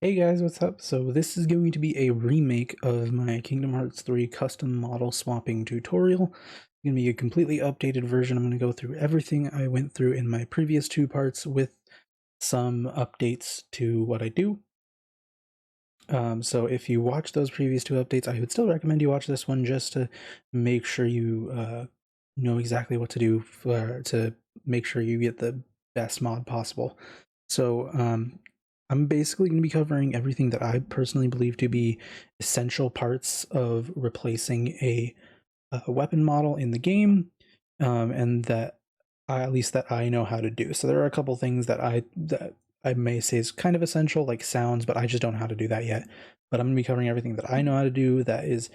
Hey guys, what's up? So this is going to be a remake of my Kingdom Hearts 3 custom model swapping tutorial. It's going to be a completely updated version. I'm going to go through everything I went through in my previous two parts with some updates to what I do. So if you watch those previous two updates, I would still recommend you watch this one just to make sure you know exactly what to do to make sure you get the best mod possible. So I'm basically going to be covering everything that I personally believe to be essential parts of replacing a weapon model in the game, and that at least that I know how to do. So there are a couple things that I may say is kind of essential, like sounds, but I just don't know how to do that yet. But I'm going to be covering everything that I know how to do that is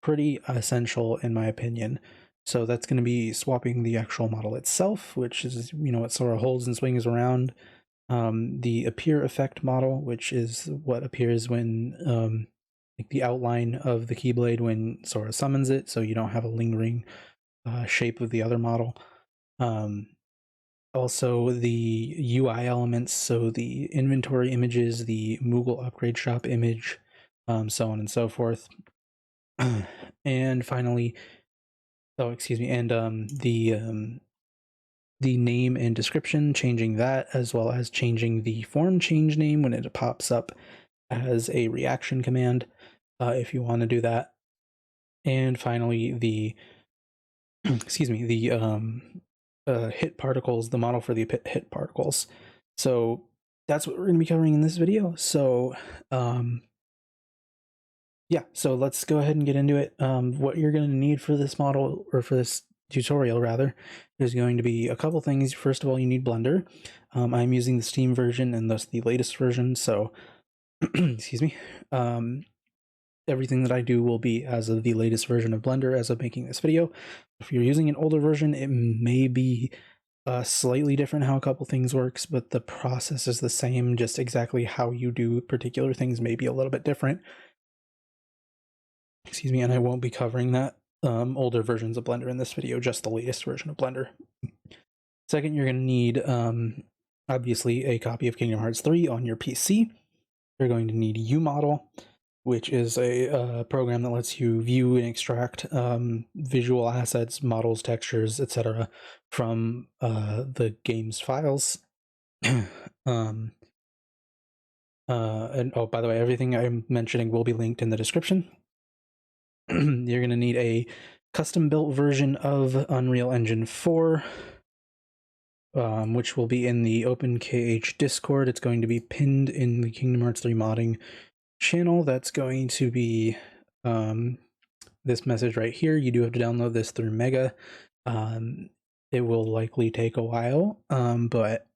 pretty essential in my opinion. So that's going to be swapping the actual model itself, which is, what sort of holds and swings around. The appear effect model, which is what appears when like the outline of the Keyblade when Sora summons it, so you don't have a lingering shape of the other model. Um, Also, the UI elements, so the inventory images, the Moogle upgrade shop image, so on and so forth. And finally, oh, excuse me, and the name and description, changing that, as well as changing the form change name when it pops up as a reaction command, if you want to do that. And finally, the excuse me, the hit particles, the model for the hit particles. So that's what we're going to be covering in this video. So yeah, so let's go ahead and get into it. What you're going to need for this model, or for this tutorial rather, is going to be a couple things. First of all, you need Blender. I'm using the Steam version and thus the latest version, so excuse me. Everything that I do will be as of the latest version of Blender as of making this video. If you're using an older version, it may be slightly different how a couple things works, but the process is the same, just exactly how you do particular things may be a little bit different. Excuse me, and I won't be covering that older versions of Blender in this video, just the latest version of Blender. Second, you're going to need obviously a copy of Kingdom Hearts 3 on your PC. You're going to need UModel, which is a program that lets you view and extract visual assets, models, textures, etc. from the game's files. And oh, by the way, everything I'm mentioning will be linked in the description. You're going to need a custom-built version of Unreal Engine 4, which will be in the OpenKH Discord. It's going to be pinned in the Kingdom Hearts 3 modding channel. That's going to be this message right here. You do have to download this through Mega. It will likely take a while, but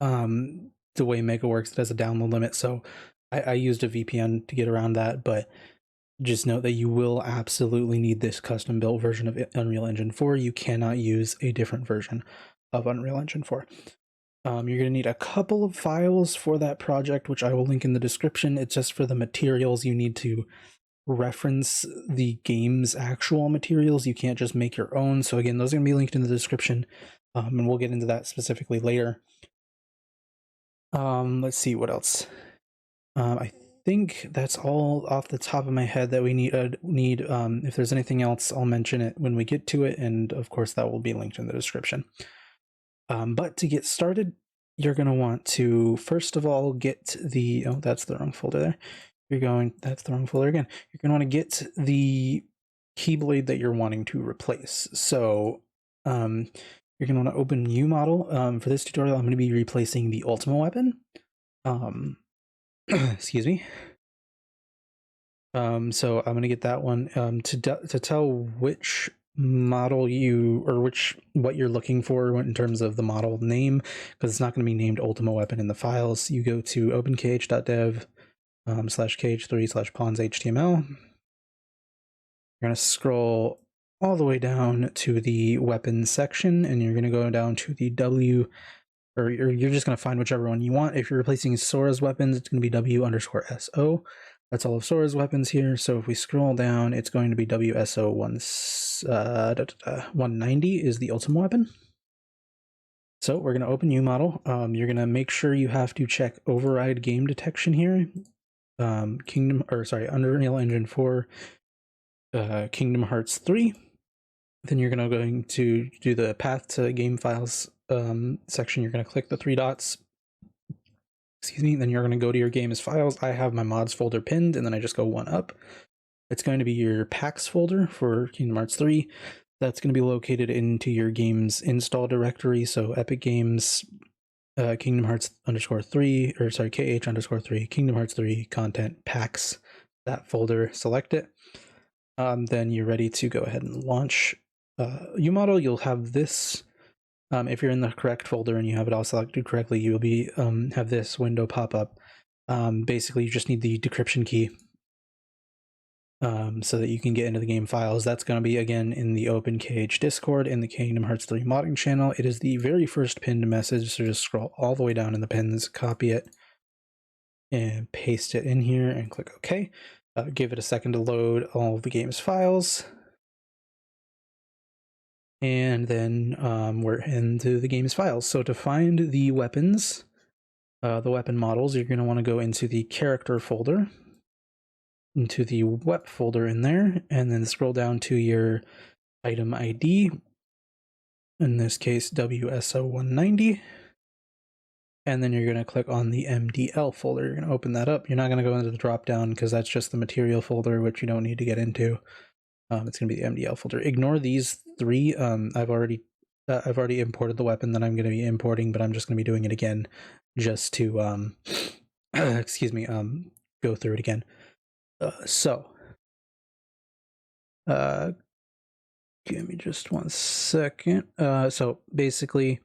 the way Mega works, it has a download limit, so I used a VPN to get around that, but just note that you will absolutely need this custom built version of Unreal Engine 4. You cannot use a different version of Unreal Engine 4. You're going to need a couple of files for that project, which I will link in the description. It's just for the materials. You need to reference the game's actual materials. You can't just make your own. So again, those are going to be linked in the description, and we'll get into that specifically later. Let's see what else. I think that's all off the top of my head that we need. If there's anything else, I'll mention it when we get to it, and of course that will be linked in the description. But to get started, you're going to want to first of all get the, oh, that's the wrong folder there. That's the wrong folder again. You're going to want to get the Keyblade that you're wanting to replace. So you're going to want to open UModel. For this tutorial, I'm going to be replacing the Ultima weapon. Excuse me. So I'm going to get that one to tell which model what you're looking for in terms of the model name, because it's not going to be named Ultima Weapon in the files. You go to openkh.dev /kh3/pawns.html. You're going to scroll all the way down to the weapons section, and you're going to go down to the W, or you're just going to find whichever one you want. If you're replacing Sora's weapons, it's going to be W_SO. That's all of Sora's weapons here. So if we scroll down, it's going to be WSO 190 is the Ultima weapon. So we're going to open UModel. You're going to make sure you have to check override game detection here. Unreal Engine 4, Kingdom Hearts 3. Then you're going to do the path to game files section. You're going to click the three dots. Excuse me. Then you're going to go to your games files. I have my mods folder pinned, and then I just go one up. It's going to be your packs folder for Kingdom Hearts 3. That's going to be located into your games install directory. So Epic Games, Kingdom Hearts _3, or sorry, KH _3, Kingdom Hearts 3 content packs, that folder, select it. Then you're ready to go ahead and launch UModel. You'll have this, if you're in the correct folder and you have it all selected correctly, you'll be have this window pop up. Basically, you just need the decryption key so that you can get into the game files. That's going to be, again, in the OpenKH Discord in the Kingdom Hearts 3 modding channel. It is the very first pinned message, so just scroll all the way down in the pins, copy it, and paste it in here, and click OK. Give it a second to load all of the game's files. And then we're into the game's files. So to find the weapons, the weapon models, you're going to want to go into the character folder, into the WEP folder in there, and then scroll down to your item ID, in this case WSO190, and then you're going to click on the MDL folder. You're going to open that up. You're not going to go into the drop down because that's just the material folder, which you don't need to get into. It's going to be the MDL folder. Ignore these three. I've already imported the weapon that I'm going to be importing, but I'm just going to be doing it again just to excuse me, go through it again. Give me just 1 second. So basically,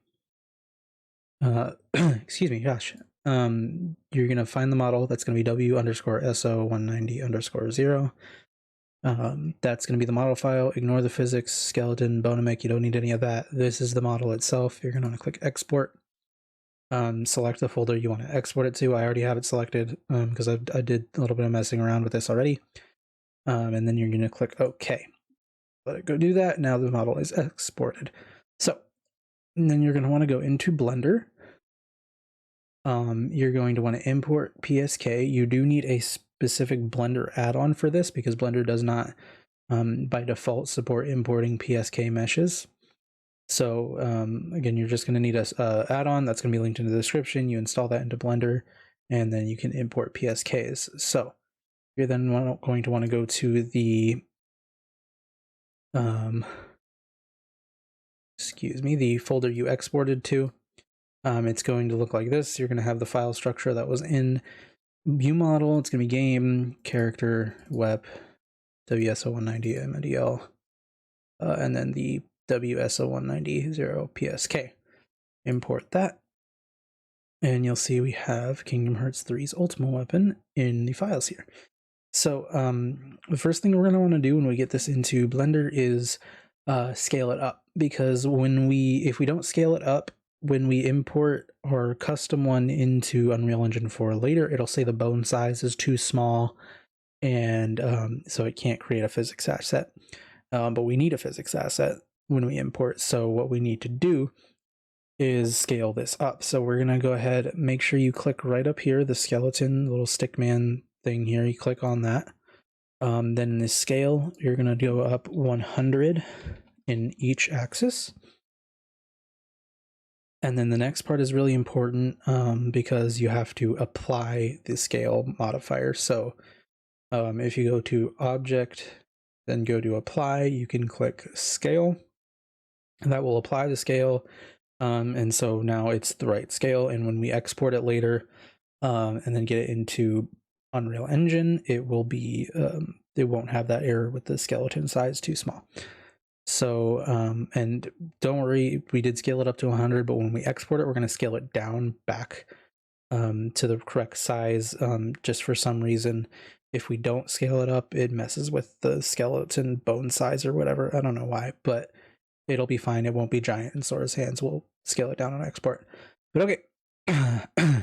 excuse me, gosh, you're gonna find the model. That's gonna be W_SO190_0. That's gonna be the model file. Ignore the physics, skeleton, bonomic. You don't need any of that. This is the model itself. You're gonna want to click export. Select the folder you want to export it to. I already have it selected because I did a little bit of messing around with this already. And then you're going to click OK. Let it go do that. Now the model is exported. So, and then you're going to want to go into Blender. You're going to want to import PSK. You do need a specific Blender add-on for this because Blender does not, by default, support importing PSK meshes. So again, you're just going to need a add-on that's going to be linked in the description. You install that into Blender, and then you can import PSKs. So you're then going to want to go to the excuse me, the folder you exported to. It's going to look like this. You're going to have the file structure that was in UModel. It's going to be game, character, web, WSO190 MDL, and then the WSO190 PSK. Import that, and you'll see we have Kingdom Hearts 3's Ultimate Weapon in the files here. So the first thing we're going to want to do when we get this into Blender is scale it up, because if we don't scale it up, when we import our custom one into Unreal Engine 4 later, it'll say the bone size is too small, and so it can't create a physics asset. But we need a physics asset when we import, so what we need to do is scale this up. So we're going to go ahead, make sure you click right up here, the skeleton, little stickman thing here, you click on that. Then in the scale, you're going to go up 100 in each axis. And then the next part is really important because you have to apply the scale modifier. So if you go to Object, then go to Apply, you can click Scale, and that will apply the scale. And so now it's the right scale. And when we export it later and then get it into Unreal Engine, it will be, it won't have that error with the skeleton size too small. So, and don't worry, we did scale it up to 100, but when we export it, we're going to scale it down back to the correct size. Just for some reason, if we don't scale it up, it messes with the skeleton bone size or whatever. I don't know why, but it'll be fine. It won't be giant in Sora's hands. We'll scale it down on export. But okay,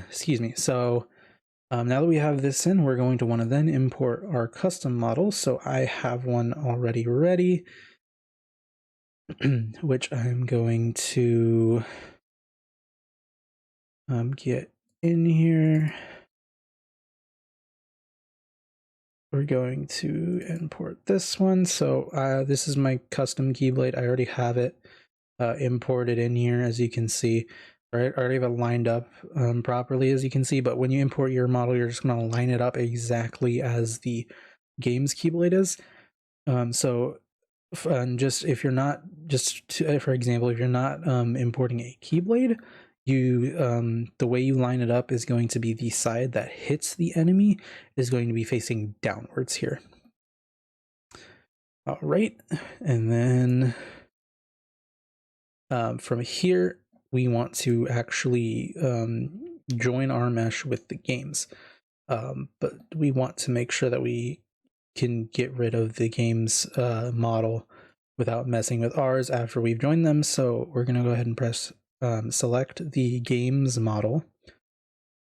excuse me. So now that we have this in, we're going to want to then import our custom model. So I have one already ready, which I'm going to get in here. We're going to import this one. So this is my custom Keyblade. I already have it imported in here, as you can see. Right, I already have it lined up properly, as you can see. But when you import your model, you're just going to line it up exactly as the game's Keyblade is. Just if you're not, for example, if you're not importing a Keyblade, the way you line it up is going to be the side that hits the enemy is going to be facing downwards here. All right, and then from here we want to actually join our mesh with the games, but we want to make sure that we can get rid of the game's model without messing with ours after we've joined them. So we're going to go ahead and press select the game's model.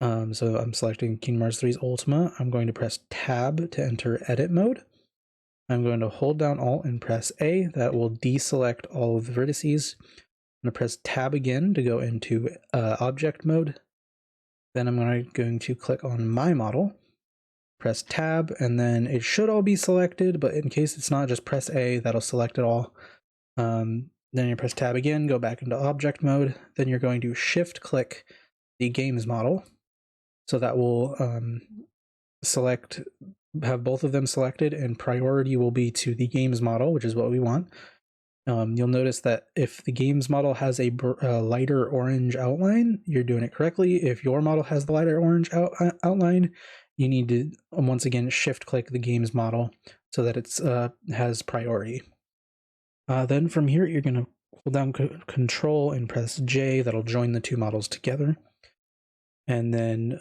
So I'm selecting Kingdom Hearts 3's Ultima. I'm going to press Tab to enter edit mode. I'm going to hold down Alt and press A. That will deselect all of the vertices. I'm going to press Tab again to go into object mode. Then I'm going to click on my model, press Tab, and then it should all be selected, but in case it's not, just press A. That'll select it all. Then you press Tab again, go back into object mode. Then you're going to shift click the game's model. So that will have both of them selected, and priority will be to the game's model, which is what we want. You'll notice that if the game's model has a lighter orange outline, you're doing it correctly. If your model has the lighter orange outline, you need to once again shift click the game's model so that it's has priority. Then from here, you're going to hold down Control and press J. That'll join the two models together. And then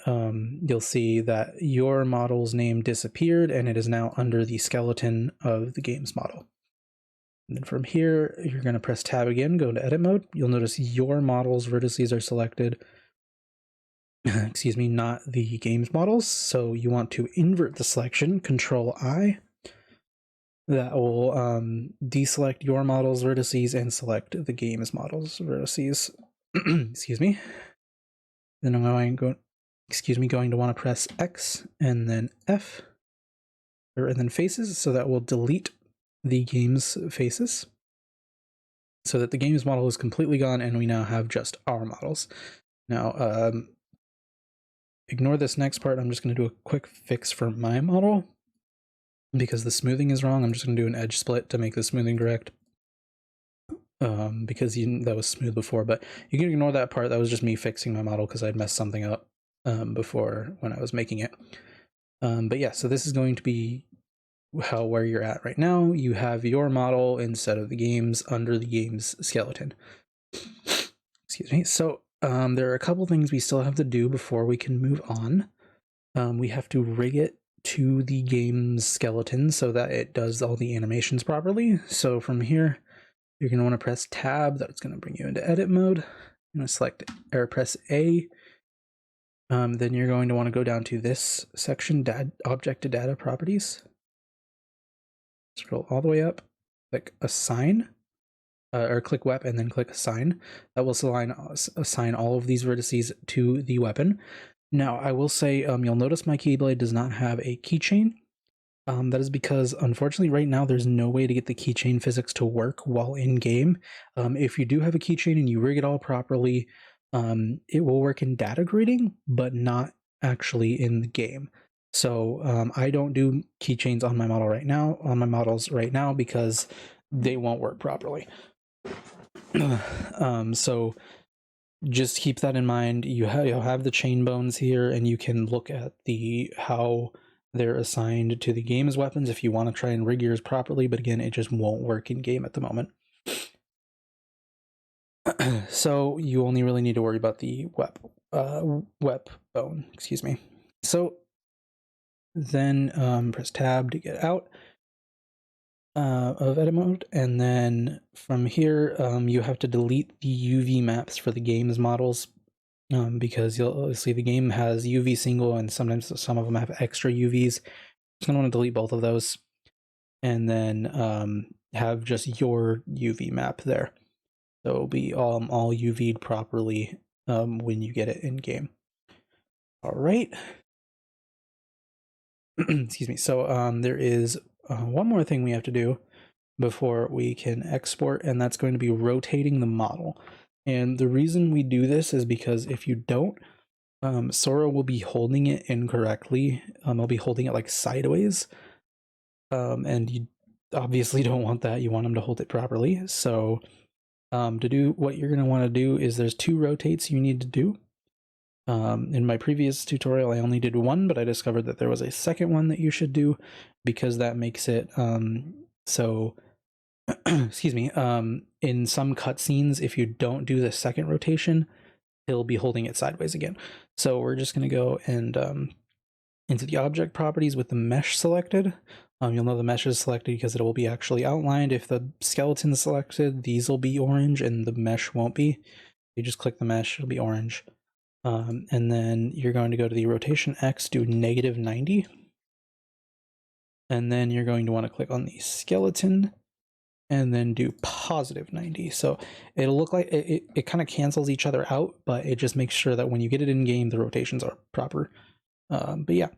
you'll see that your model's name disappeared and it is now under the skeleton of the game's model. And then from here, you're going to press Tab again, go into edit mode. You'll notice your model's vertices are selected, excuse me, not the game's models. So you want to invert the selection, Control I. That will deselect your model's vertices and select the game's model's vertices. Excuse me. Then I'm going to want to press X and then F, and then faces, so that will delete the game's faces, so that the game's model is completely gone and we now have just our models. Now, ignore this next part. I'm just going to do a quick fix for my model because the smoothing is wrong. I'm just going to do an edge split to make the smoothing correct. Because that was smooth before, but you can ignore that part. That was just me fixing my model because I'd messed something up before when I was making it. But yeah, so this is going to be where you're at right now. You have your model instead of the game's under the game's skeleton. Excuse me. So there are a couple things we still have to do before we can move on. We have to rig it to the game's skeleton so that it does all the animations properly. So from here, you're going to want to press Tab. That's going to bring you into edit mode. You're going to select or press A. Then you're going to want to go down to this section, Object to Data Properties. Scroll all the way up, click Assign, or click Wep and then click Assign. That will assign all of these vertices to the weapon. Now, I will say, you'll notice my Keyblade does not have a keychain. That is because, unfortunately, right now there's no way to get the keychain physics to work while in game. If you do have a keychain and you rig it all properly, it will work in data grading, but not actually in the game. So I don't do keychains on my models right now because they won't work properly. So just keep that in mind. You'll have the chain bones here, and you can look at how they're assigned to the game's weapons if you want to try and rig yours properly, but again, it just won't work in game at the moment. So you only really need to worry about the wep bone, excuse me. So then press Tab to get out of edit mode, and then from here you have to delete the UV maps for the game's models. Because you'll see the game has UV single and sometimes some of them have extra UVs. Just gonna want to delete both of those and then have just your UV map there. So it'll be all UV'd properly when you get it in game. All right. Excuse me. So there is one more thing we have to do before we can export, and that's going to be rotating the model. And the reason we do this is because if you don't, Sora will be holding it incorrectly. I'll be holding it like sideways. And you obviously don't want that. You want him to hold it properly. So to do what you're going to want to do is there's 2 rotates you need to do. In my previous tutorial, I only did 1, but I discovered that there was a second one that you should do because that makes it so excuse me, in some cutscenes, if you don't do the second rotation, he'll be holding it sideways again. So we're just going to go and into the object properties with the mesh selected. You'll know the mesh is selected because it will be actually outlined. If the skeleton is selected, these will be orange and the mesh won't be. You just click the mesh, it'll be orange. And then you're going to go to the rotation X, do -90. And then you're going to want to click on the skeleton and then do +90. So it'll look like it kind of cancels each other out, but it just makes sure that when you get it in game, the rotations are proper. But yeah.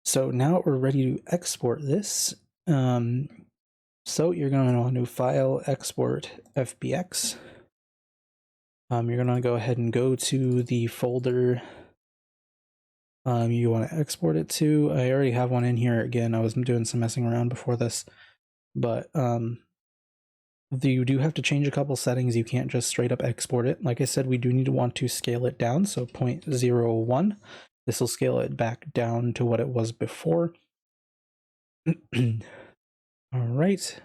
So now we're ready to export this. So you're going to want to file, export FBX. You're going to go ahead and go to the folder you want to export it to. I already have one in here. Again, I was doing some messing around before this, but you do have to change a couple settings. You can't just straight up export it. Like I said, we do need to want to scale it down. So 0.01. This will scale it back down to what it was before. All right.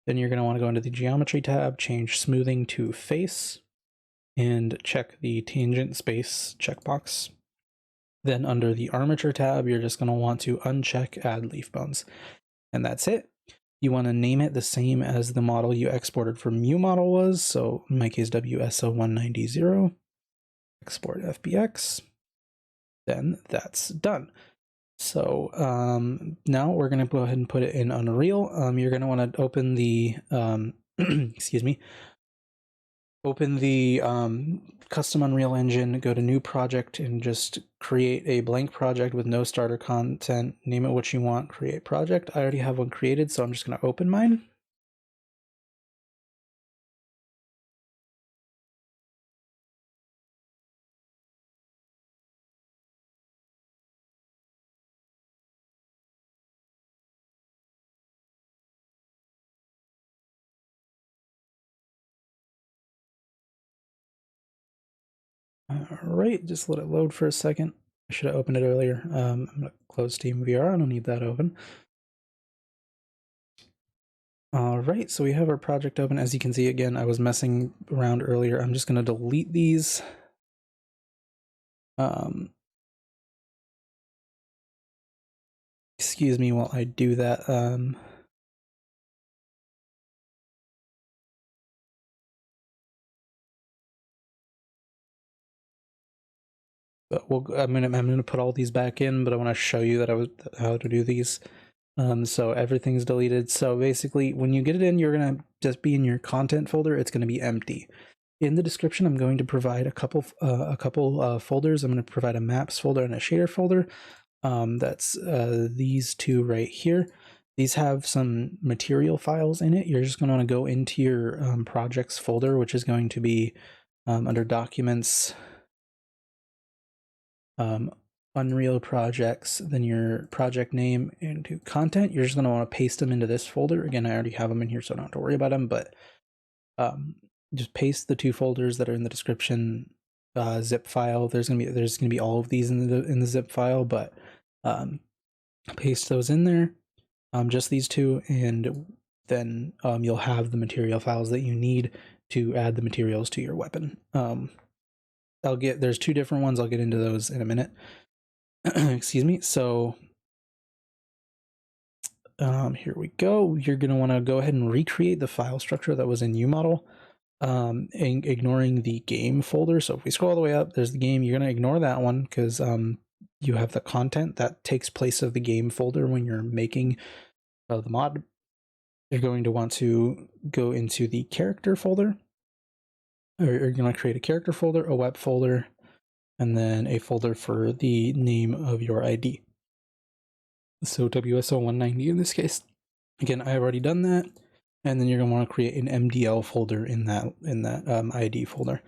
Then you're going to want to go into the geometry tab, change smoothing to face, and check the tangent space checkbox. Then under the armature tab, you're just going to want to uncheck add leaf bones. And that's it. You want to name it the same as the model you exported from UModel was. So in my case, WSO190. Export FBX. Then that's done. So now we're going to go ahead and put it in Unreal. You're going to want to open the, excuse me, open the custom Unreal Engine, go to new project and just create a blank project with no starter content, name it what you want, create project. I already have one created, so I'm just going to open mine. All right, just let it load for a second. I should have opened it earlier. I'm going to close TeamVR. I don't need that open. All right, so we have our project open. As you can see, again, I was messing around earlier. I'm just going to delete these. Excuse me while I do that. But I'm gonna put all these back in, but I want to show you that how to do these. So everything's deleted. So basically, when you get it in, you're gonna just be in your content folder. It's gonna be empty. In the description, I'm going to provide a couple folders. I'm going to provide a maps folder and a shader folder. That's these 2 right here. These have some material files in it. You're just going to want to go into your projects folder, which is going to be under documents, Unreal projects, then your project name into content. You're just going to want to paste them into this folder. Again, I already have them in here, so I don't have to worry about them, but just paste the 2 folders that are in the description zip file. There's gonna be all of these in the zip file, but paste those in there. Just these 2, and then you'll have the material files that you need to add the materials to your weapon. There's 2 different ones. I'll get into those in a minute. Excuse me. So here we go. You're gonna want to go ahead and recreate the file structure that was in UModel. Ignoring the game folder. So if we scroll all the way up, there's the game. You're going to ignore that one because you have the content that takes place of the game folder when you're making the mod. You're going to want to go into the character folder. or you're going to create a character folder, a web folder, and then a folder for the name of your ID. So WSO190 in this case. Again, I've already done that. And then you're going to want to create an MDL folder in that ID folder.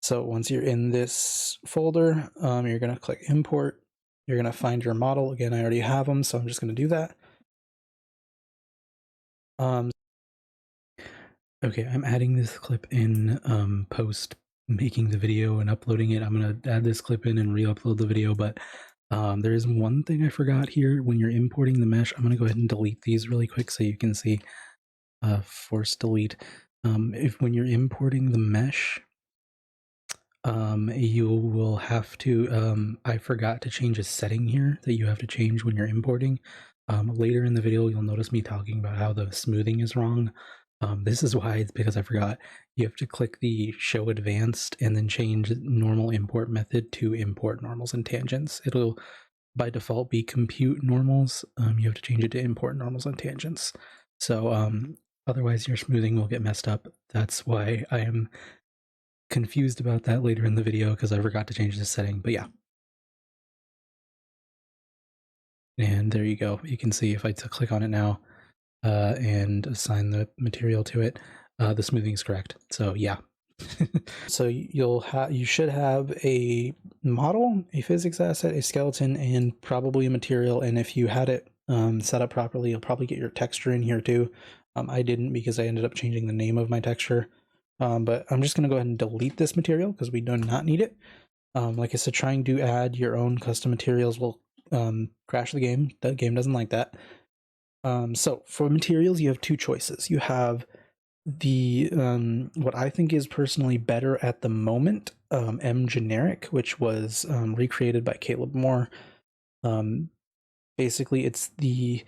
So once you're in this folder, you're going to click import. You're going to find your model. Again, I already have them, so I'm just going to do that. Okay, I'm adding this clip in post making the video and uploading it. I'm going to add this clip in and re-upload the video, but there is one thing I forgot here. When you're importing the mesh, I'm going to go ahead and delete these really quick so you can see. Force delete. When you're importing the mesh, you will have to, I forgot to change a setting here that you have to change when you're importing. Later in the video, you'll notice me talking about how the smoothing is wrong. This is why, it's because I forgot. You have to click the show advanced and then change normal import method to import normals and tangents. It'll by default be compute normals. You have to change it to import normals and tangents. So otherwise your smoothing will get messed up. That's why I am confused about that later in the video, because I forgot to change this setting. But yeah. And there you go. You can see if I click on it now and assign the material to it, the smoothing is correct. So yeah. So you should have a model, a physics asset, a skeleton, and probably a material. And if you had it set up properly, you'll probably get your texture in here too. I didn't, because I ended up changing the name of my texture. But I'm just going to go ahead and delete this material because we do not need it. Like I said, trying to add your own custom materials will crash the game. The game doesn't like that. So for materials, you have two choices. You have the what I think is personally better at the moment, M generic, which was recreated by Caleb Moore. Basically, it's the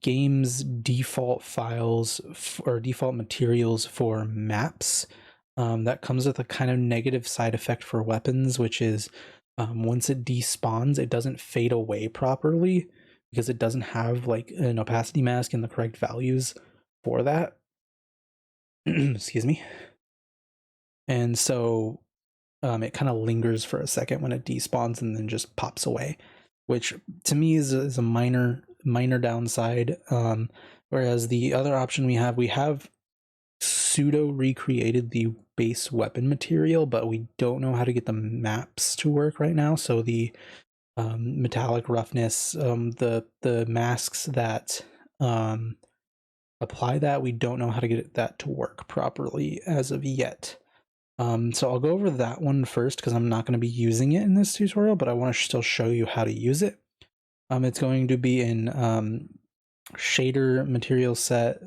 game's default files or default materials for maps. That comes with a kind of negative side effect for weapons, which is once it despawns, it doesn't fade away properly because it doesn't have like an opacity mask and the correct values for that. Excuse me. And so it kind of lingers for a second when it despawns and then just pops away, which to me is a minor downside. Whereas the other option we have pseudo recreated the base weapon material, but we don't know how to get the maps to work right now. So the metallic roughness, the masks that apply that, we don't know how to get that to work properly as of yet. So I'll go over that one first because I'm not going to be using it in this tutorial, but I want to still show you how to use it. It's going to be in shader material set,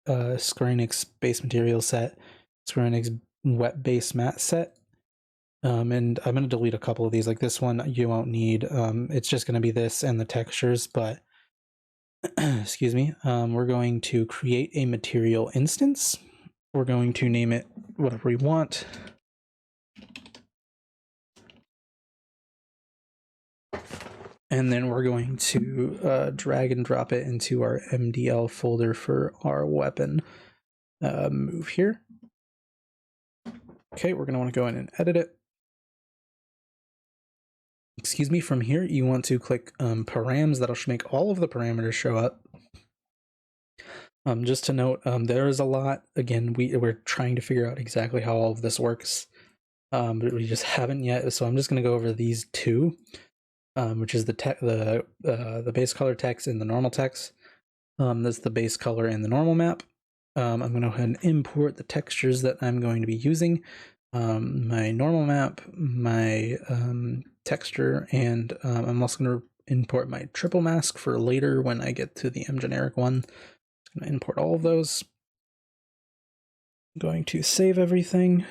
Square Enix base material set, Square Enix wet base mat set. And I'm going to delete a couple of these. Like this one you won't need. It's just going to be this and the textures, but excuse me. We're going to create a material instance. We're going to name it whatever we want. And then we're going to drag and drop it into our MDL folder for our weapon. Move here. Okay, we're going to want to go in and edit it. Excuse me, from here, you want to click params. That'll make all of the parameters show up. Just to note, there is a lot. Again, we're trying to figure out exactly how all of this works, but we just haven't yet. So I'm just going to go over these two, which is the base color text and the normal text. That's the base color in the normal map. I'm going to go ahead and import the textures that I'm going to be using. My normal map, my texture, and I'm also going to import my triple mask for later when I get to the M generic one. I'm going to import all of those. I'm going to save everything,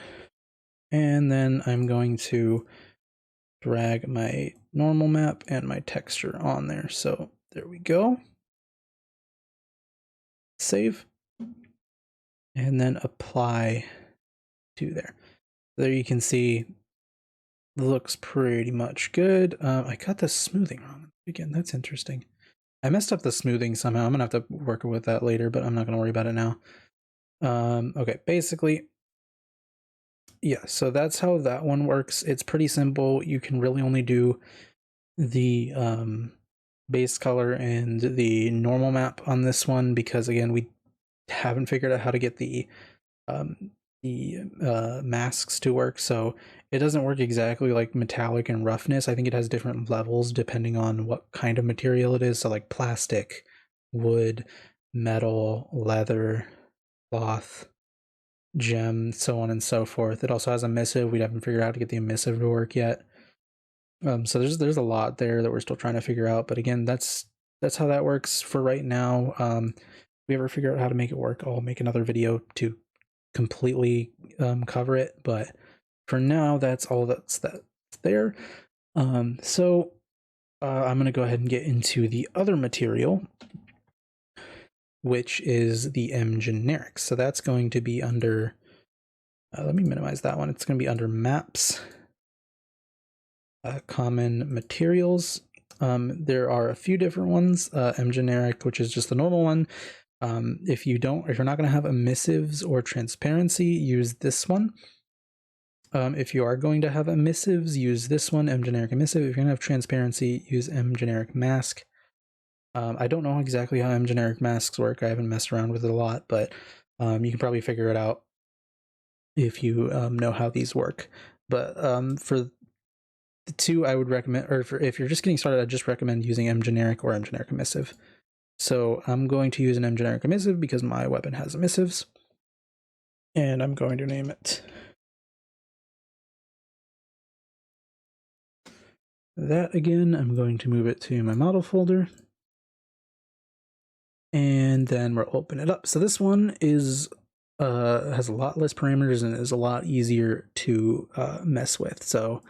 and then I'm going to drag my normal map and my texture on there. So there we go. Save, and then apply to there. There you can see looks pretty much good. I got the smoothing wrong again. That's interesting. I messed up the smoothing somehow. I'm gonna have to work with that later, but I'm not gonna worry about it now. Okay, basically Yeah, so that's how that one works. It's pretty simple. You can really only do the base color and the normal map on this one because, again, we haven't figured out how to get um, the masks to work. So it doesn't work exactly like metallic and roughness. I think it has different levels depending on what kind of material it is. So like plastic, wood, metal, leather, cloth, gem, so on and so forth. It also has emissive. We haven't figured out how to get the emissive to work yet. So there's a lot there that we're still trying to figure out. But again, that's how that works for right now. If we ever figure out how to make it work, I'll make another video to completely cover it. But for now, that's all that's there. So I'm going to go ahead and get into the other material, which is the M generic. So that's going to be under, let me minimize that one. It's going to be under maps, common materials. There are a few different ones. M generic, which is just the normal one. If you're not going to have emissives or transparency, use this one. If you are going to have emissives, use this one, M generic emissive. If you're going to have transparency, use M generic mask. I don't know exactly how M generic masks work. I haven't messed around with it a lot, but you can probably figure it out if you know how these work. But for the two, I would recommend, or if you're just getting started, I'd just recommend using M generic or M generic emissive. So I'm going to use an M generic emissive because my weapon has emissives, and I'm going to name it that again. I'm going to move it to my model folder, and then we'll open it up. So this one is has a lot less parameters and is a lot easier to mess with. So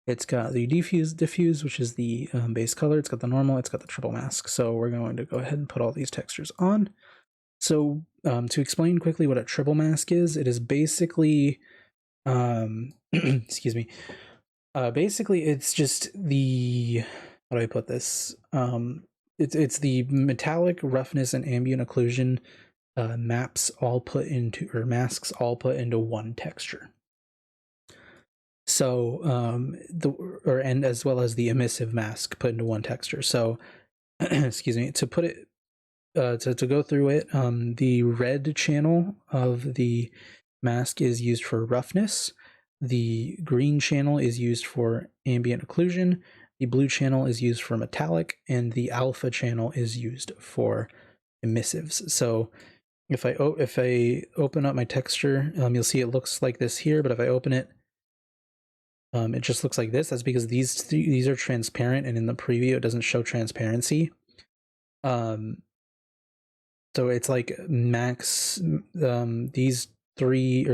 it's got the diffuse, which is the base color. It's got the normal. It's got the triple mask. So we're going to go ahead and put all these textures on. So to explain quickly what a triple mask is, it is basically, excuse me, basically it's just the, how do I put this? It's the metallic roughness and ambient occlusion masks all put into one texture. So and as well as the emissive mask put into one texture. So excuse me, to put it to go through it, the red channel of the mask is used for roughness. The green channel is used for ambient occlusion. The blue channel is used for metallic, and the alpha channel is used for emissives. So if I open up my texture, you'll see it looks like this here. But if I open it, it just looks like this. That's because these are transparent, and in the preview it doesn't show transparency. So it's like max. These three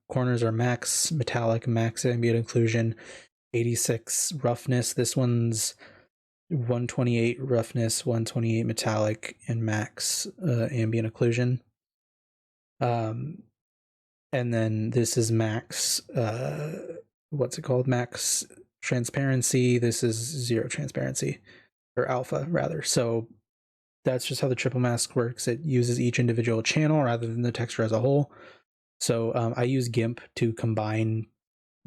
corners are max metallic, max ambient occlusion, 86 roughness. This one's 128 roughness, 128 metallic, and max ambient occlusion. And then this is max, what's it called? Max transparency. This is zero transparency, or alpha rather. So that's just how the triple mask works. It uses each individual channel rather than the texture as a whole. So I use GIMP to combine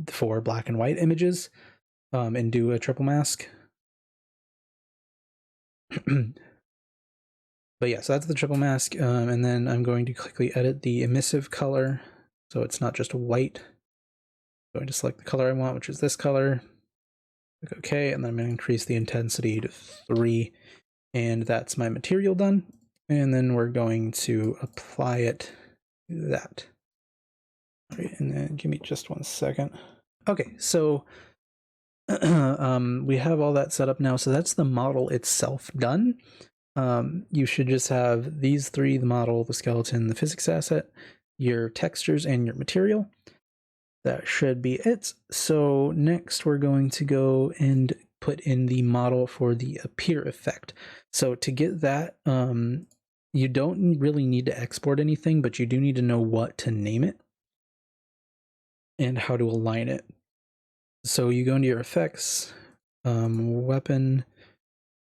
for black and white images and do a triple mask. But yeah, so that's the triple mask. And then I'm going to quickly edit the emissive color. So it's not just white. I'm going to select the color I want, which is this color. Click OK, and then I'm going to increase the intensity to 3. And that's my material done. And then we're going to apply it to that. All right, and then give me just 1 second. Okay, so we have all that set up now. So that's the model itself done. You should just have these three: the model, the skeleton, the physics asset, your textures, and your material. That should be it. So next we're going to go and put in the model for the appear effect. So to get that, you don't really need to export anything, but you do need to know what to name it and how to align it. So you go into your effects, weapon,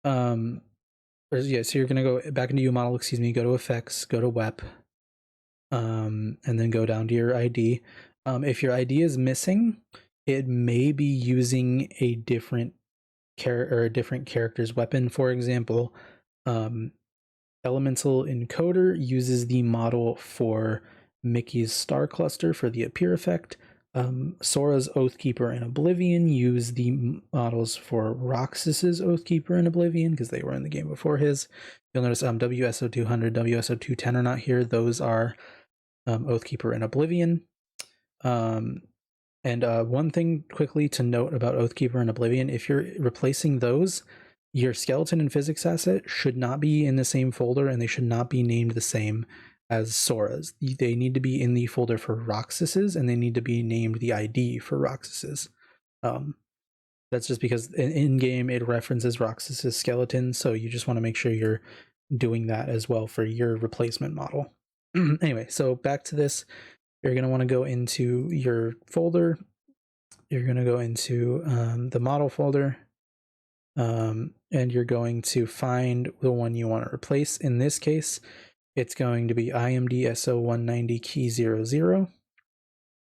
so you're going to go back into your model, go to effects, go to wep, and then go down to your ID. If your ID is missing, it may be using a different a different character's weapon. For example, Elemental Encoder uses the model for Mickey's Star Cluster for the appear effect. Sora's Oathkeeper and Oblivion use the models for Roxas's Oathkeeper and Oblivion because they were in the game before his. You'll notice WSO200, WSO210 are not here. Those are Oathkeeper and Oblivion. And one thing quickly to note about Oathkeeper and Oblivion, if you're replacing those, your skeleton and physics asset should not be in the same folder and they should not be named the same as Sora's. They need to be in the folder for Roxas's and they need to be named the ID for Roxas's. That's just because in game it references Roxas's skeleton, so you just want to make sure you're doing that as well for your replacement model. Anyway, so back to this. You're going to want to go into your folder. You're going to go into the model folder, and you're going to find the one you want to replace. In this case, it's going to be IMD SO190 key 00,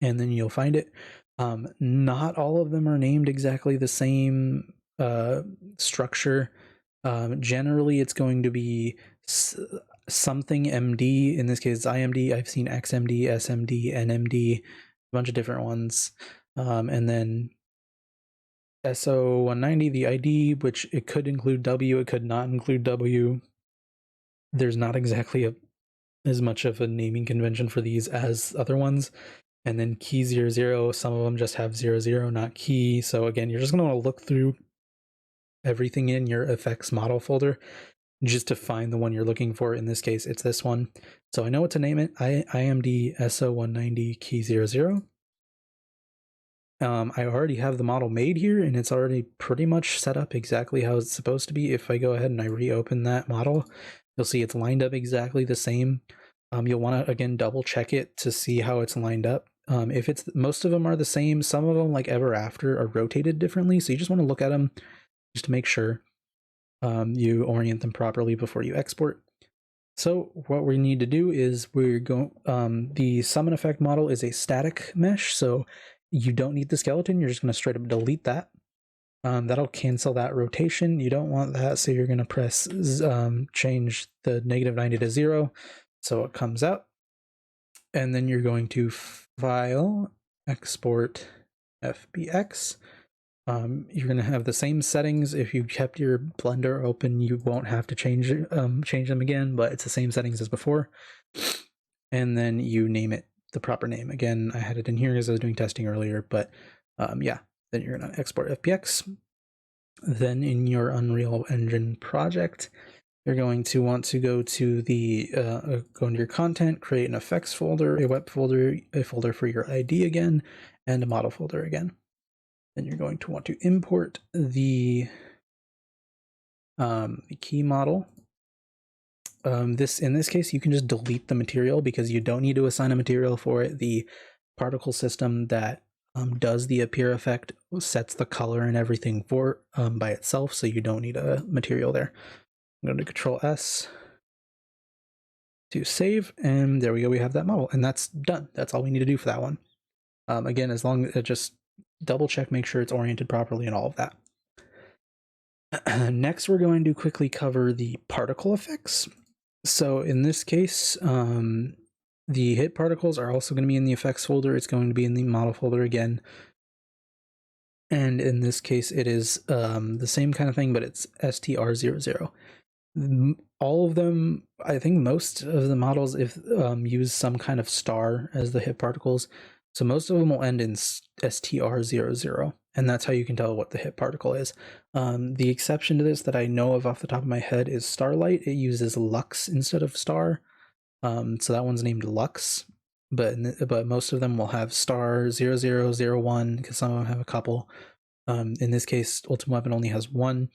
and then you'll find it. Not all of them are named exactly the same structure. Generally, it's going to be something MD. In this case, it's IMD. I've seen XMD, SMD, NMD, a bunch of different ones. And then SO190, the ID, which it could include W, it could not include W. There's not exactly as much of a naming convention for these as other ones. And then key 00, some of them just have 00, not key. So again, you're just going to want to look through everything in your effects model folder just to find the one you're looking for. In this case, it's this one. So I know what to name it. IMD SO190 key 00. I already have the model made here and it's already pretty much set up exactly how it's supposed to be. If I go ahead and I reopen that model, you'll see it's lined up exactly the same. You'll want to again double check it to see how it's lined up. If it's most of them are the same, some of them like ever after are rotated differently, so you just want to look at them just to make sure you orient them properly before you export. So what we need to do is we're going, the summon effect model is a static mesh, so you don't need the skeleton, you're just going to straight up delete that. That'll cancel that rotation. You don't want that, so you're going to press change the -90 to 0, so it comes out. And then you're going to file, export FBX. You're going to have the same settings. If you kept your Blender open, you won't have to change them again, but it's the same settings as before. And then you name it the proper name. Again, I had it in here because I was doing testing earlier, but yeah, then you're going to export FBX. Then in your Unreal Engine project, you're going to want to go to the go into your content, create an effects folder, a web folder, a folder for your ID again, and a model folder again. Then you're going to want to import the key model. In this case, you can just delete the material because you don't need to assign a material for it. The particle system that does the appear effect sets the color and everything for by itself, so you don't need a material there. I'm going to Control S to save, and there we go. We have that model, and that's done. That's all we need to do for that one. Again, as long as just double check, make sure it's oriented properly and all of that. Next, we're going to quickly cover the particle effects. So in this case, the hit particles are also going to be in the effects folder. It's going to be in the model folder again. And in this case, it is the same kind of thing, but it's STR00. All of them, I think most of the models use some kind of star as the hit particles. So most of them will end in STR00, and that's how you can tell what the hit particle is. The exception to this that I know of off the top of my head is Starlight. It uses Lux instead of Star. So that one's named Lux, but most of them will have Star 0001 because some of them have a couple. In this case, Ultimate Weapon only has one.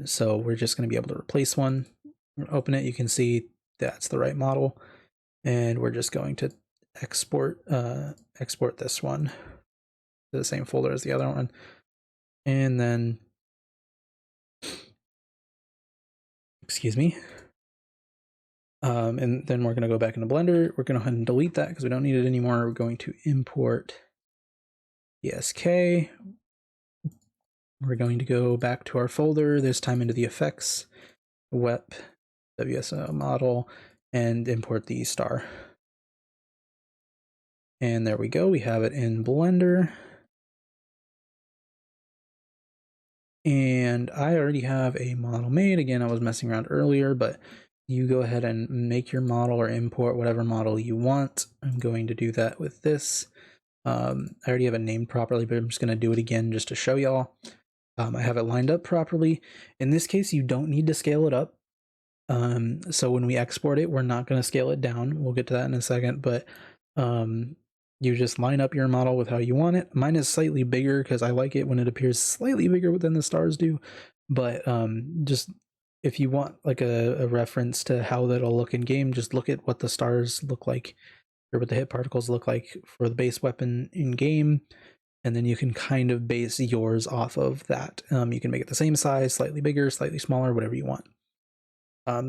So we're just going to be able to replace one. Open it, you can see that's the right model, and we're just going to export this one to the same folder as the other one, and then excuse me, And then we're going to go back into Blender. We're going to go ahead and delete that because we don't need it anymore. We're going to import DSK. We're going to go back to our folder, this time into the effects, WEP, WSO model, and import the star. And there we go. We have it in Blender. And I already have a model made. Again, I was messing around earlier, but you go ahead and make your model or import whatever model you want. I'm going to do that with this. I already have it named properly, but I'm just going to do it again just to show y'all. I have it lined up properly. In this case, you don't need to scale it up. So when we export it, we're not going to scale it down. We'll get to that in a second, but you just line up your model with how you want it. Mine is slightly bigger because I like it when it appears slightly bigger than the stars do. But just if you want like a reference to how that'll look in game, just look at what the stars look like or what the hit particles look like for the base weapon in game. And then you can kind of base yours off of that. You can make it the same size, slightly bigger, slightly smaller, whatever you want.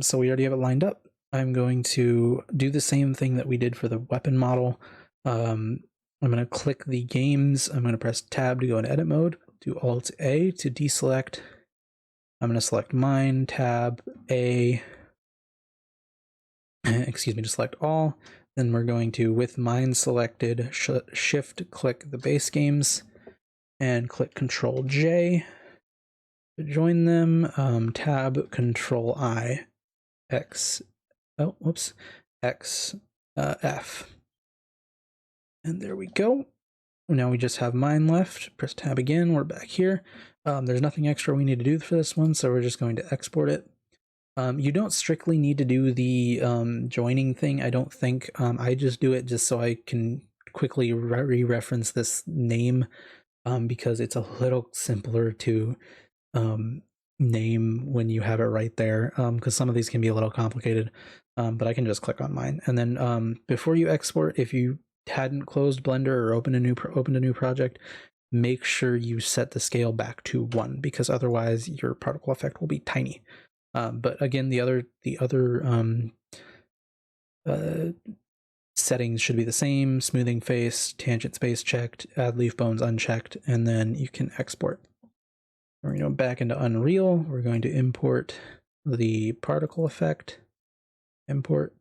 So we already have it lined up. I'm going to do the same thing that we did for the weapon model. I'm going to click the games. I'm going to press tab to go into edit mode, do Alt A to deselect. I'm going to select mine, tab A, excuse me, to select all. Then we're going to, with mine selected, shift click the base games and click Control J to join them. Tab Control I, X, oh, whoops, X, F. And there we go. Now we just have mine left. Press tab again. We're back here. There's nothing extra we need to do for this one, so we're just going to export it. You don't strictly need to do the joining thing, I don't think. I just do it just so I can quickly re-reference this name because it's a little simpler to name when you have it right there, because some of these can be a little complicated, but I can just click on mine. And then before you export, if you hadn't closed Blender or opened a new project, make sure you set the scale back to 1 because otherwise your particle effect will be tiny. But again, the other settings should be the same: smoothing face, tangent space checked, add leaf bones unchecked, and then you can export. We're going to go back into Unreal. We're going to import the particle effect, import,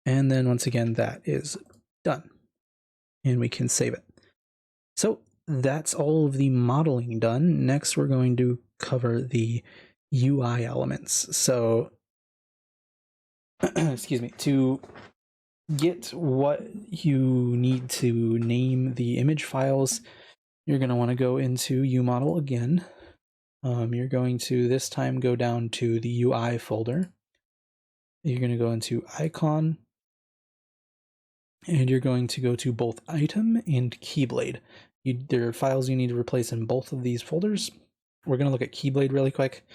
and then once again that is done, and we can save it. So that's all of the modeling done. Next, we're going to cover the UI elements. So, excuse me, to get what you need to name the image files, you're going to want to go into UModel again. You're going to this time go down to the UI folder. You're going to go into icon, and you're going to go to both item and Keyblade. There are files you need to replace in both of these folders. We're going to look at Keyblade really quick.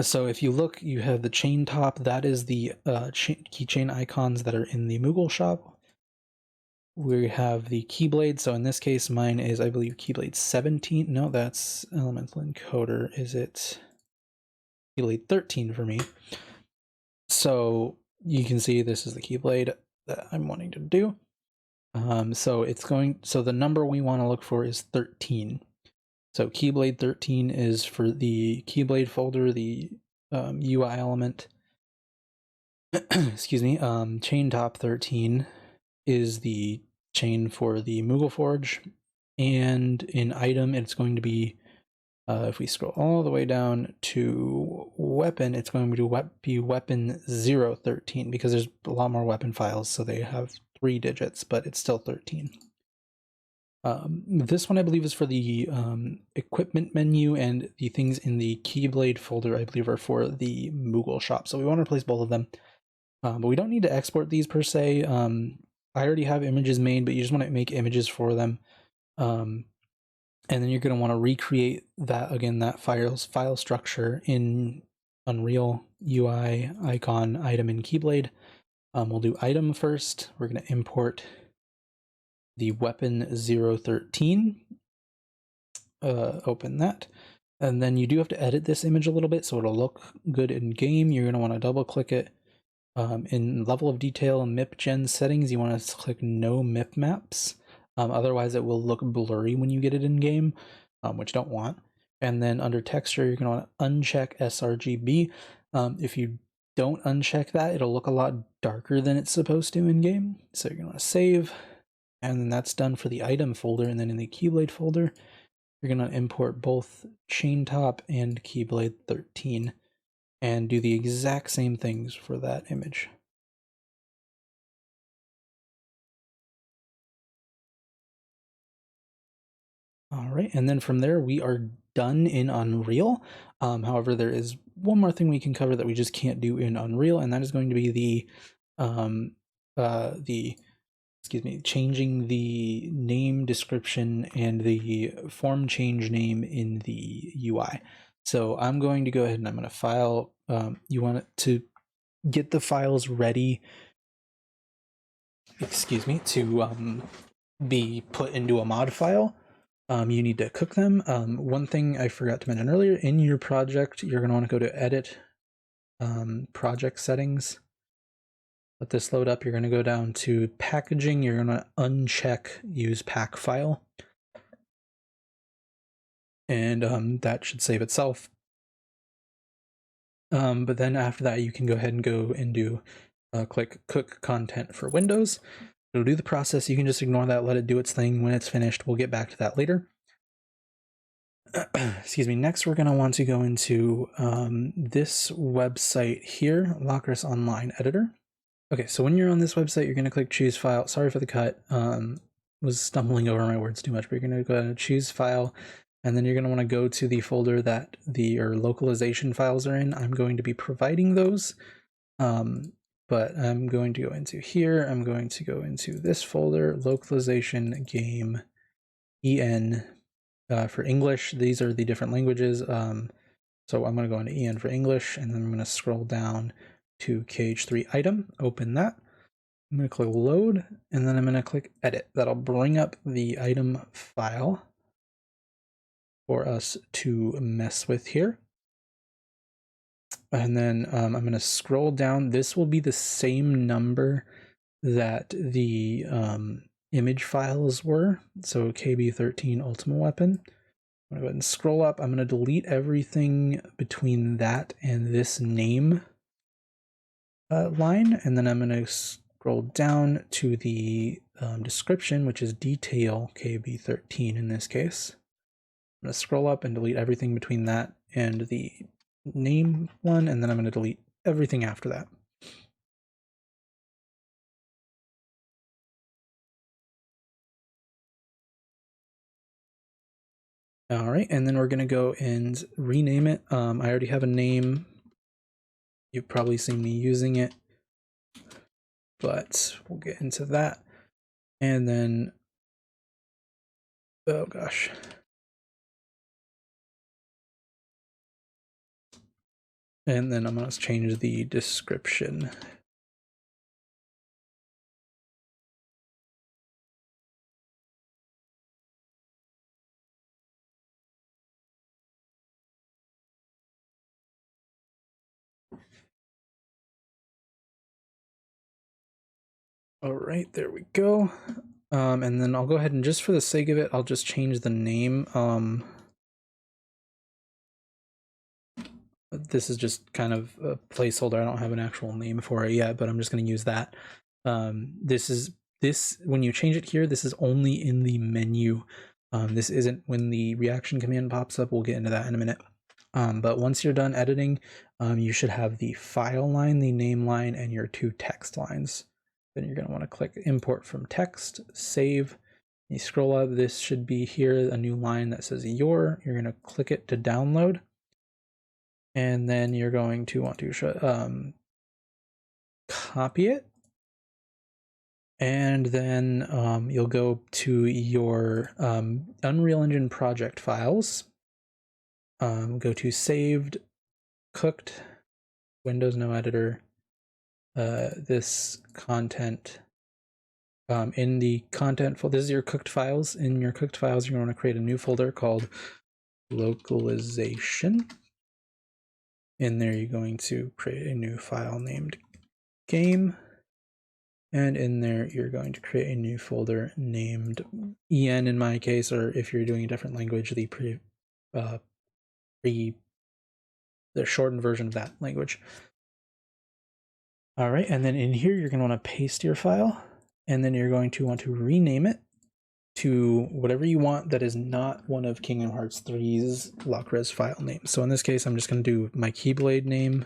So if you look, you have the chain top. That is the keychain icons that are in the Moogle shop. We have the Keyblade. So in this case, mine is, I believe, Keyblade 17. No, that's Elemental Encoder. Is it Keyblade 13 for me? So you can see this is the Keyblade that I'm wanting to do. So the number we want to look for is 13. So Keyblade 13 is for the Keyblade folder, the UI element. Excuse me. Chain top 13 is the chain for the Moogle Forge, and in item it's going to be, if we scroll all the way down to weapon, it's going to be weapon 013 because there's a lot more weapon files, so they have 3 digits, but it's still 13. This one I believe is for the equipment menu, and the things in the Keyblade folder I believe are for the Moogle shop. So we want to replace both of them, but we don't need to export these per se. I already have images made, but you just want to make images for them. And then you're going to want to recreate that again, that file structure in Unreal, UI, icon, item, and Keyblade. We'll do item first. We're going to import the weapon 013. Open that. And then you do have to edit this image a little bit so it'll look good in game. You're going to want to double click it. In level of detail and MIP gen settings, you want to click no MIP maps. Otherwise it will look blurry when you get it in game, which you don't want. And then under texture, you're going to want to uncheck sRGB. If you don't uncheck that, it'll look a lot darker than it's supposed to in game. So you're going to want to save, and then that's done for the item folder. And then in the Keyblade folder, you're going to import both Chain Top and Keyblade 13 and do the exact same things for that image. All right, and then from there we are done in Unreal. However, there is one more thing we can cover that we just can't do in Unreal, and that is going to be changing the name description and the form change name in the UI. So I'm going to go ahead and I'm going to file. You want it to get the files ready. To be put into a mod file. You need to cook them. One thing I forgot to mention earlier, in your project, you're going to want to go to Edit, Project Settings. Let this load up. You're going to go down to Packaging. You're going to uncheck Use Pack File. And that should save itself. But then after that, you can go ahead and go and do click Cook Content for Windows. It'll do the process. You can just ignore that, let it do its thing. When it's finished, we'll get back to that later. Excuse me. Next, we're going to want to go into this website here, Lockers Online Editor. Okay, so when you're on this website, you're going to click Choose File. Sorry for the cut. Was stumbling over my words too much, but you're going to go ahead and choose File, and then you're going to want to go to the folder that your localization files are in. I'm going to be providing those. But I'm going to go into here. I'm going to go into this folder, localization game EN for English. These are the different languages. So I'm going to go into EN for English, and then I'm going to scroll down to KH3 item, open that. I'm going to click load, and then I'm going to click edit. That'll bring up the item file for us to mess with here. And then I'm going to scroll down. This will be the same number that the image files were. So KB13 Ultimate Weapon. I'm going to go ahead and scroll up. I'm going to delete everything between that and this name line. And then I'm going to scroll down to the description, which is detail KB13 in this case. I'm going to scroll up and delete everything between that and the name one, and then I'm going to delete everything after that. All right, and then we're going to go and rename it. I already have a name. You've probably seen me using it, but we'll get into that. And then, oh gosh. And then I'm going to change the description. All right, there we go. And then I'll go ahead and just for the sake of it, I'll just change the name. This is just kind of a placeholder. I don't have an actual name for it yet, but I'm just going to use that. When you change it here, this is only in the menu. This isn't when the reaction command pops up. We'll get into that in a minute. But once you're done editing, you should have the file line, the name line, and your two text lines. Then you're going to want to click import from text, save. You scroll up, this should be here, a new line that says you're going to click it to download. And then you're going to want to copy it. And then you'll go to your Unreal Engine project files. Go to saved, cooked, Windows no editor, this content. In the content folder, this is your cooked files. In your cooked files, you're going to create a new folder called localization. In there, you're going to create a new file named game. And in there, you're going to create a new folder named en in my case, or if you're doing a different language, the shortened version of that language. All right, and then in here, you're going to want to paste your file, and then you're going to want to rename it to whatever you want that is not one of Kingdom Hearts 3's Locres file names. So in this case, I'm just going to do my Keyblade name,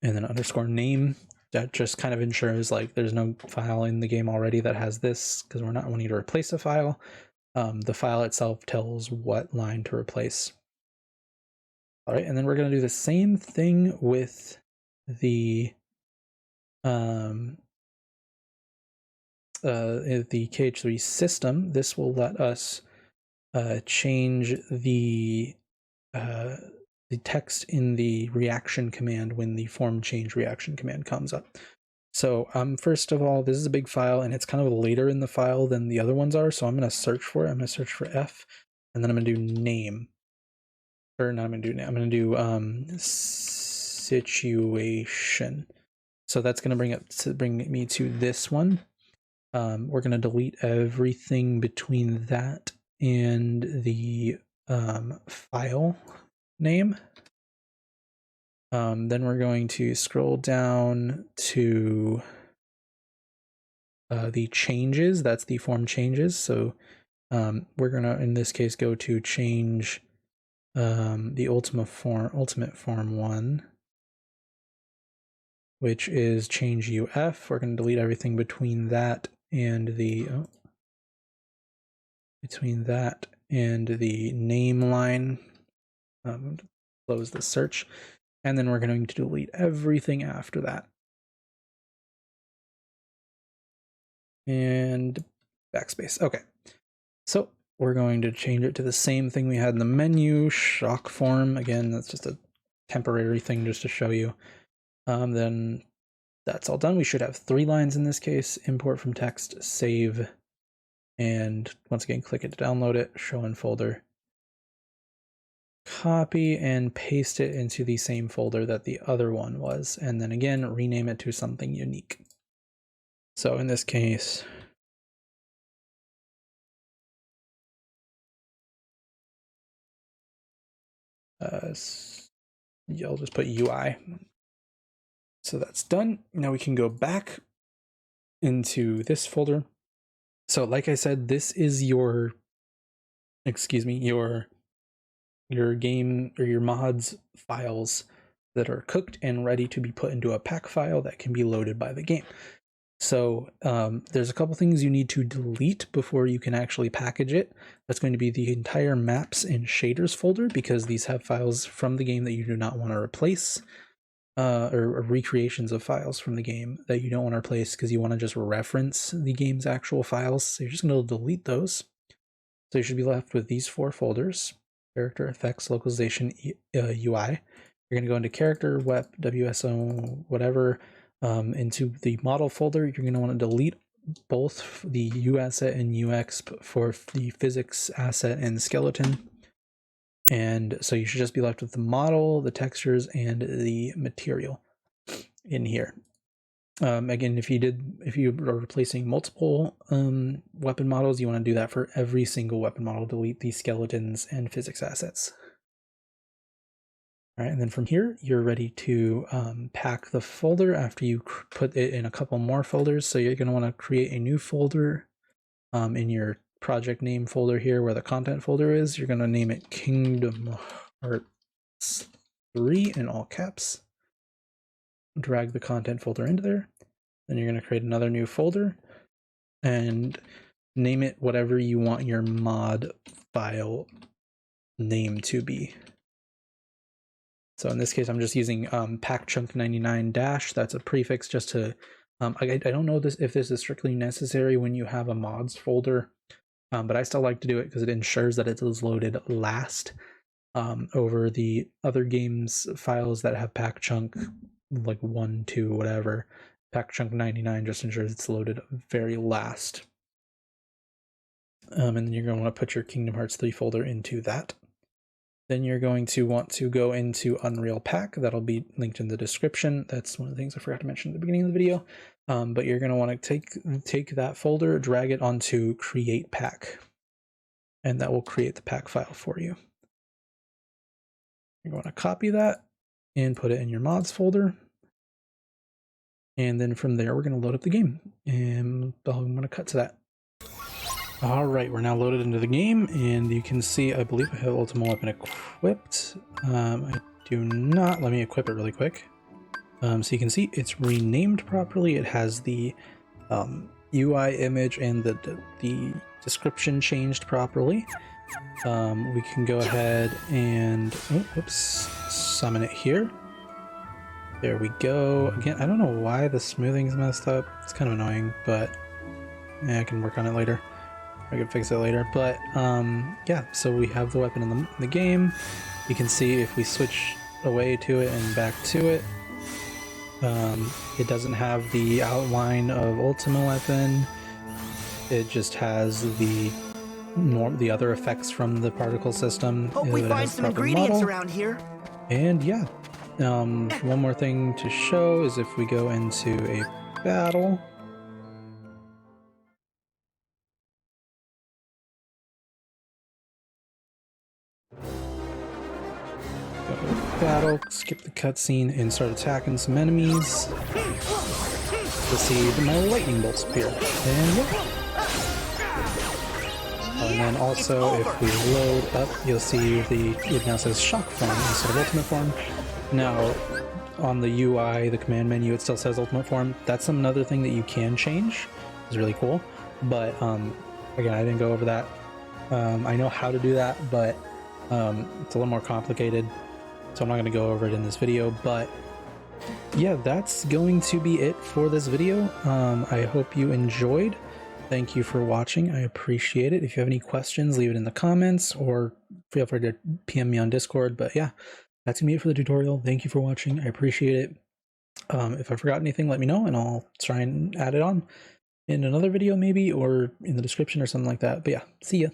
and then underscore name. That just kind of ensures like there's no file in the game already that has this, because we're not wanting to replace a file. The file itself tells what line to replace. All right, and then we're going to do the same thing with the KH3 system. This will let us change the text in the reaction command when the form change reaction command comes up. So first of all, this is a big file, and it's kind of later in the file than the other ones are, so I'm going to search for it. I'm going to search for F, and then I'm going to do name. Or not, I'm going to do name. I'm going to do situation. So that's going to bring me to this one. We're going to delete everything between that and the file name. Then we're going to scroll down to the changes. That's the form changes. So we're going to, in this case, go to change the ultimate form 1, which is change UF. We're going to delete everything between that and the name line. Close the search, and then we're going to delete everything after that. And backspace. Okay, so we're going to change it to the same thing we had in the menu, shock form. Again, that's just a temporary thing just to show you. Then that's all done. We should have 3 lines in this case: import from text, save, and once again, click it to download it, show in folder. Copy and paste it into the same folder that the other one was, and then again, rename it to something unique. So in this case, I'll just put UI. So that's done. Now we can go back into this folder. So like I said, this is your game or your mods files that are cooked and ready to be put into a pack file that can be loaded by the game. So there's a couple things you need to delete before you can actually package it. That's going to be the entire maps and shaders folder, because these have files from the game that you do not want to replace, or recreations of files from the game that you don't want to replace because you want to just reference the game's actual files. So you're just going to delete those. So you should be left with these 4 folders: character, effects, localization, UI. You're going to go into character, WEP, WSO, whatever. Into the model folder, you're going to want to delete both the U asset and UX for the physics asset and skeleton. And so you should just be left with the model, the textures, and the material in here. Again, if you are replacing multiple weapon models, you want to do that for every single weapon model. Delete the skeletons and physics assets. All right, and then from here, you're ready to pack the folder after you put it in a couple more folders. So you're going to want to create a new folder in your project name folder here where the content folder is. You're going to name it Kingdom Hearts 3 in all caps. Drag the content folder into there. Then you're going to create another new folder and name it whatever you want your mod file name to be. So in this case, I'm just using packchunk99 dash. That's a prefix just to, I don't know if this is strictly necessary when you have a mods folder, but I still like to do it because it ensures that it is loaded last over the other games files that have packchunk like 1, 2, whatever. Packchunk99 just ensures it's loaded very last. and then you're going to want to put your Kingdom Hearts 3 folder into that. Then you're going to want to go into Unreal Pack. That'll be linked in the description. That's one of the things I forgot to mention at the beginning of the video. But you're going to want to take that folder, drag it onto Create Pack, and that will create the pack file for you. You're going to copy that and put it in your mods folder. And then from there, we're going to load up the game. And I'm going to cut to that. All right, we're now loaded into the game, and you can see, I believe I have Ultimate Weapon equipped. I do not. Let me equip it really quick. So you can see it's renamed properly. It has the UI image and the description changed properly. We can go ahead and summon it here. There we go. Again, I don't know why the smoothing's messed up. It's kind of annoying, but yeah, I can work on it later. I can fix it later. But yeah, so we have the weapon in the game. You can see if we switch away to it and back to it, it doesn't have the outline of Ultimate Weapon. It just has the other effects from the particle system. Hope we find some ingredients around here. And yeah, one more thing to show is if we go into a battle. Skip the cutscene and start attacking some enemies. You'll see my lightning bolts appear. And yeah. And then also, if we load up, you'll see it now says shock form instead of ultimate form. Now, on the UI, the command menu, it still says ultimate form. That's another thing that you can change. It's really cool. But again, I didn't go over that. I know how to do that, but it's a little more complicated. So I'm not going to go over it in this video, but yeah, that's going to be it for this video. I hope you enjoyed. Thank you for watching. I appreciate it. If you have any questions, leave it in the comments or feel free to PM me on Discord. But yeah, that's going to be it for the tutorial. Thank you for watching. I appreciate it. If I forgot anything, let me know and I'll try and add it on in another video maybe, or in the description or something like that. But yeah, see ya.